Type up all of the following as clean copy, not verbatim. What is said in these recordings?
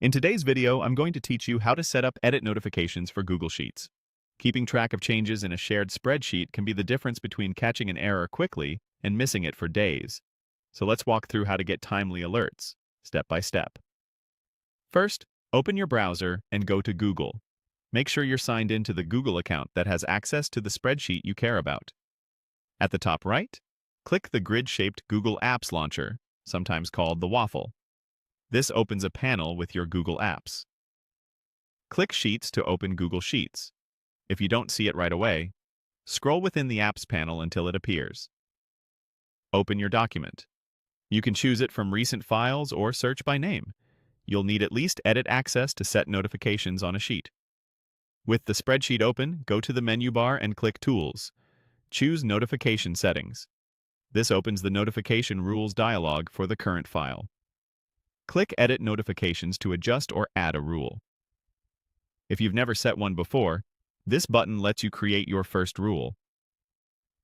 In today's video, I'm going to teach you how to set up edit notifications for Google Sheets. Keeping track of changes in a shared spreadsheet can be the difference between catching an error quickly and missing it for days. So let's walk through how to get timely alerts, step by step. First, open your browser and go to Google. Make sure you're signed into the Google account that has access to the spreadsheet you care about. At the top right, click the grid-shaped Google Apps launcher, sometimes called the waffle. This opens a panel with your Google Apps. Click Sheets to open Google Sheets. If you don't see it right away, scroll within the Apps panel until it appears. Open your document. You can choose it from recent files or search by name. You'll need at least edit access to set notifications on a sheet. With the spreadsheet open, go to the menu bar and click Tools. Choose Notification Settings. This opens the Notification Rules dialog for the current file. Click Edit Notifications to adjust or add a rule. If you've never set one before, this button lets you create your first rule.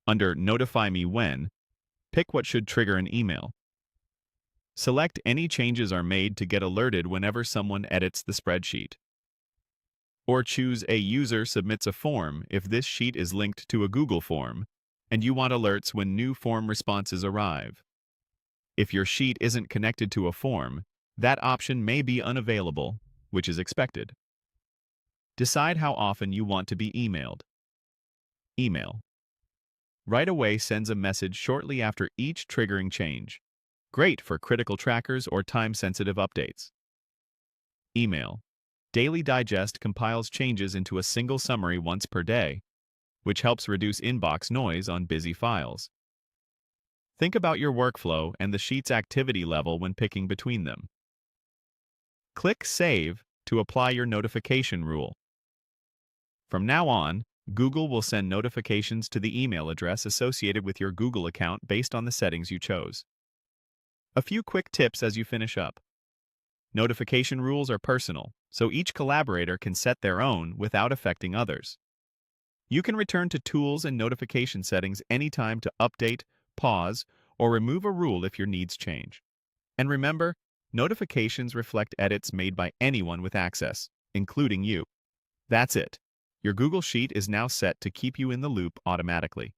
Under Notify Me When, pick what should trigger an email. Select any changes are made to get alerted whenever someone edits the spreadsheet. Or choose a user submits a form if this sheet is linked to a Google form and you want alerts when new form responses arrive. If your sheet isn't connected to a form, that option may be unavailable, which is expected. Decide how often you want to be emailed. Email. Right away sends a message shortly after each triggering change. Great for critical trackers or time-sensitive updates. Email. Daily Digest compiles changes into a single summary once per day, which helps reduce inbox noise on busy files. Think about your workflow and the sheet's activity level when picking between them. Click Save to apply your notification rule. From now on, Google will send notifications to the email address associated with your Google account based on the settings you chose. A few quick tips as you finish up. Notification rules are personal, so each collaborator can set their own without affecting others. You can return to Tools and Notification Settings anytime to update, pause, or remove a rule if your needs change. And remember, notifications reflect edits made by anyone with access, including you. That's it. Your Google Sheet is now set to keep you in the loop automatically.